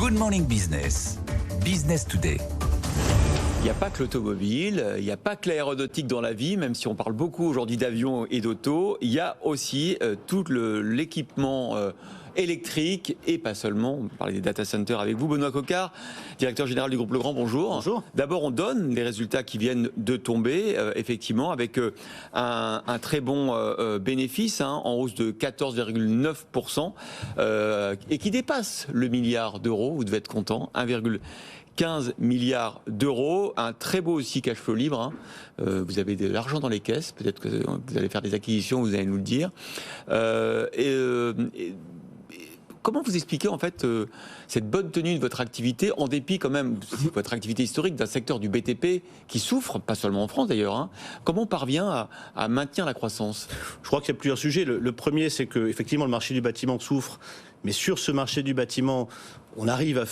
Good Morning Business, Business Today. Il n'y a pas que l'automobile, il n'y a pas que l'aéronautique dans la vie, même si on parle beaucoup aujourd'hui d'avions et d'autos, il y a aussi tout l'équipement électrique et pas seulement. On parlait des data centers avec vous, Benoît Coquard, directeur général du groupe Legrand, bonjour. Bonjour. D'abord, on donne les résultats qui viennent de tomber, effectivement, avec un très bon bénéfice, en hausse de 14,9%, et qui dépasse le milliard d'euros. Vous devez être content, 1,15 milliards d'euros, un très beau aussi cash flow libre. Vous avez de l'argent dans les caisses, peut-être que vous allez faire des acquisitions, vous allez nous le dire. Comment vous expliquez en fait cette bonne tenue de votre activité, en dépit quand même de votre activité historique d'un secteur du BTP qui souffre, pas seulement en France d'ailleurs. Comment on parvient à maintenir la croissance? Je crois qu'il y a plusieurs sujets. Le premier, c'est que effectivement le marché du bâtiment souffre, mais sur ce marché du bâtiment, on arrive à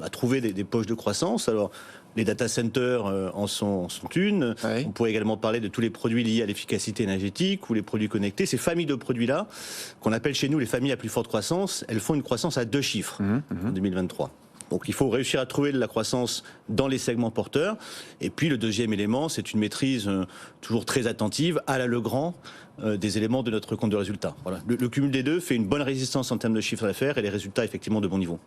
trouver des poches de croissance. Alors, les data centers en sont une. Oui. On pourrait également parler de tous les produits liés à l'efficacité énergétique ou les produits connectés. Ces familles de produits-là, qu'on appelle chez nous les familles à plus forte croissance, elles font une croissance à 2 chiffres en 2023. Donc il faut réussir à trouver de la croissance dans les segments porteurs. Et puis le deuxième élément, c'est une maîtrise toujours très attentive à la Legrand des éléments de notre compte de résultats. Voilà. Le cumul des deux fait une bonne résistance en termes de chiffre d'affaires et les résultats effectivement de bon niveau.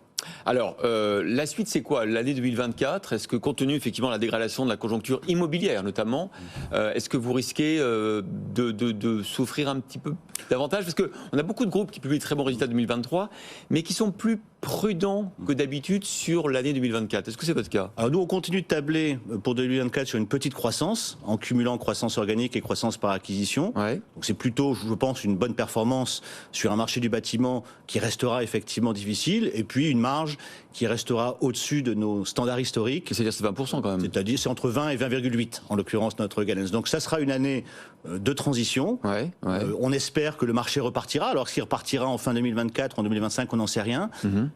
Alors, la suite, c'est quoi? L'année 2024, est-ce que compte tenu effectivement de la dégradation de la conjoncture immobilière notamment, est-ce que vous risquez de souffrir un petit peu davantage? Parce qu'on a beaucoup de groupes qui publient très bons résultats 2023, mais qui sont plus prudents que d'habitude sur l'année 2024. Est-ce que c'est votre cas? Alors nous, on continue de tabler pour 2024 sur une petite croissance, en cumulant croissance organique et croissance par acquisition. Ouais. Donc c'est plutôt, je pense, une bonne performance sur un marché du bâtiment qui restera effectivement difficile, et puis une marge qui restera au-dessus de nos standards historiques. C'est-à-dire c'est 20% quand même. C'est-à-dire c'est entre 20 et 20,8 en l'occurrence notre guidance. Donc ça sera une année de transition. Ouais. On espère que le marché repartira. Alors s'il repartira en fin 2024, en 2025, on n'en sait rien.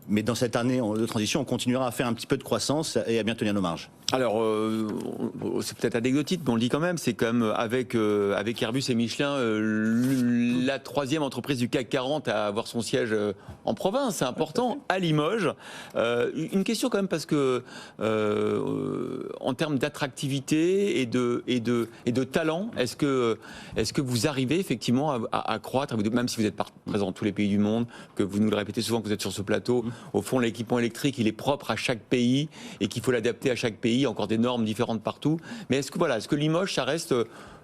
Mais dans cette année de transition, on continuera à faire un petit peu de croissance et à bien tenir nos marges. Alors, c'est peut-être anecdotique, mais on le dit quand même, c'est quand même avec Airbus et Michelin, la troisième entreprise du CAC 40 à avoir son siège en province, c'est important, à Limoges. Une question quand même, parce que en termes d'attractivité et de talent, est-ce que vous arrivez effectivement à croître, même si vous n'êtes pas présent dans tous les pays du monde, que vous nous le répétez souvent que vous êtes sur ce plateau, au fond l'équipement électrique il est propre à chaque pays et qu'il faut l'adapter à chaque pays, il y a encore des normes différentes partout, mais est-ce que Limoges ça reste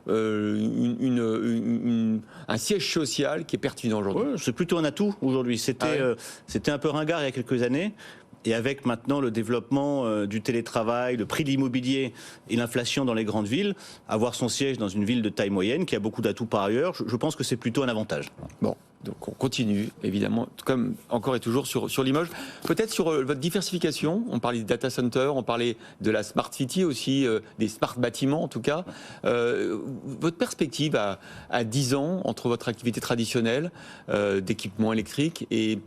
un siège social qui est pertinent aujourd'hui? C'est plutôt un atout aujourd'hui. C'était un peu ringard il y a quelques années. Et avec maintenant le développement du télétravail, le prix de l'immobilier et l'inflation dans les grandes villes, avoir son siège dans une ville de taille moyenne qui a beaucoup d'atouts par ailleurs, je pense que c'est plutôt un avantage. Bon, donc on continue évidemment, comme encore et toujours sur Limoges. Peut-être sur votre diversification, on parlait des data centers, on parlait de la Smart City aussi, des smart bâtiments en tout cas. Votre perspective à 10 ans entre votre activité traditionnelle d'équipement électrique et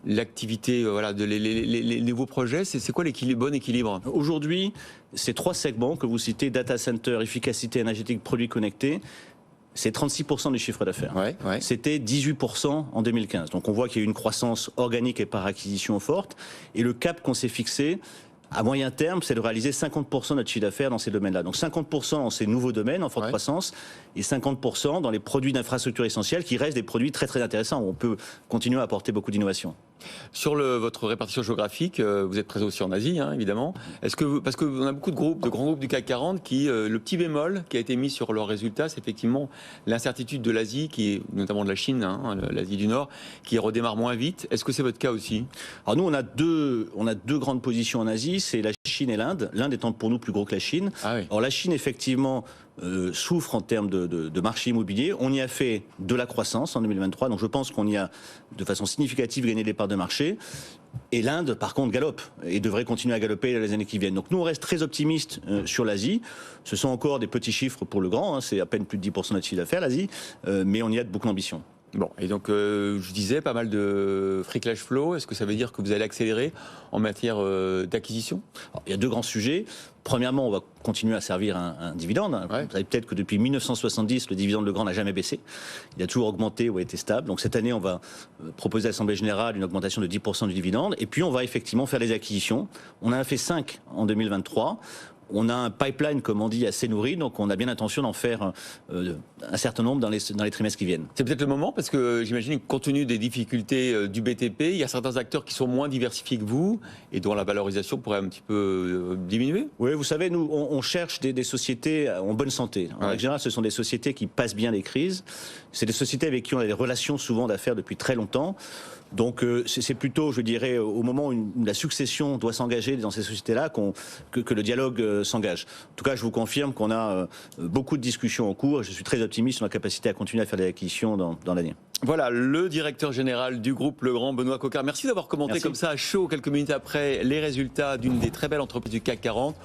l'activité, les nouveaux projets, c'est quoi le bon équilibre? Aujourd'hui, ces 3 segments que vous citez, data center, efficacité énergétique, produits connectés, c'est 36% du chiffre d'affaires. Ouais. C'était 18% en 2015. Donc on voit qu'il y a eu une croissance organique et par acquisition forte. Et le cap qu'on s'est fixé, à moyen terme, c'est de réaliser 50% de notre chiffre d'affaires dans ces domaines-là. Donc 50% dans ces nouveaux domaines en forte croissance et 50% dans les produits d'infrastructure essentiels qui restent des produits très très intéressants où on peut continuer à apporter beaucoup d'innovation. Sur votre répartition géographique, vous êtes présent aussi en Asie, évidemment. Est-ce que parce qu'on a beaucoup de grands groupes du CAC 40 qui, le petit bémol qui a été mis sur leurs résultats, c'est effectivement l'incertitude de l'Asie, qui est notamment de la Chine, l'Asie du Nord, qui redémarre moins vite. Est-ce que c'est votre cas aussi? Alors nous, on a deux grandes positions en Asie, c'est la Chine et l'Inde. L'Inde étant pour nous plus gros que la Chine. Ah oui. Alors la Chine, effectivement, souffre en termes de marché immobilier. On y a fait de la croissance en 2023, donc je pense qu'on y a de façon significative gagné des parts de marché. Et l'Inde, par contre, galope et devrait continuer à galoper dans les années qui viennent. Donc nous, on reste très optimistes sur l'Asie. Ce sont encore des petits chiffres pour Legrand, c'est à peine plus de 10% de notre chiffre d'affaires, l'Asie, mais on y a de beaucoup d'ambition. Bon, et donc je disais pas mal de free cash flow. Est-ce que ça veut dire que vous allez accélérer en matière d'acquisition? Alors, il y a deux grands sujets. Premièrement, on va continuer à servir un dividende. Ouais. Vous savez peut-être que depuis 1970, le dividende Legrand n'a jamais baissé. Il a toujours augmenté ou a été stable. Donc cette année, on va proposer à l'Assemblée générale une augmentation de 10% du dividende. Et puis on va effectivement faire des acquisitions. On en a fait 5 en 2023. On a un pipeline, comme on dit, assez nourri, donc on a bien l'intention d'en faire un certain nombre dans les trimestres qui viennent. C'est peut-être le moment, parce que j'imagine que compte tenu des difficultés du BTP, il y a certains acteurs qui sont moins diversifiés que vous et dont la valorisation pourrait un petit peu diminuer. Oui, vous savez, nous, on cherche des sociétés en bonne santé. En règle générale, ce sont des sociétés qui passent bien les crises. C'est des sociétés avec qui on a des relations souvent d'affaires depuis très longtemps. Donc c'est plutôt, je dirais, au moment où la succession doit s'engager dans ces sociétés-là que le dialogue s'engage. En tout cas, je vous confirme qu'on a beaucoup de discussions en cours et je suis très optimiste sur la capacité à continuer à faire des acquisitions dans l'année. Voilà, le directeur général du groupe Legrand, Benoît Coquart. Merci d'avoir commenté comme ça à chaud quelques minutes après les résultats d'une des très belles entreprises du CAC 40.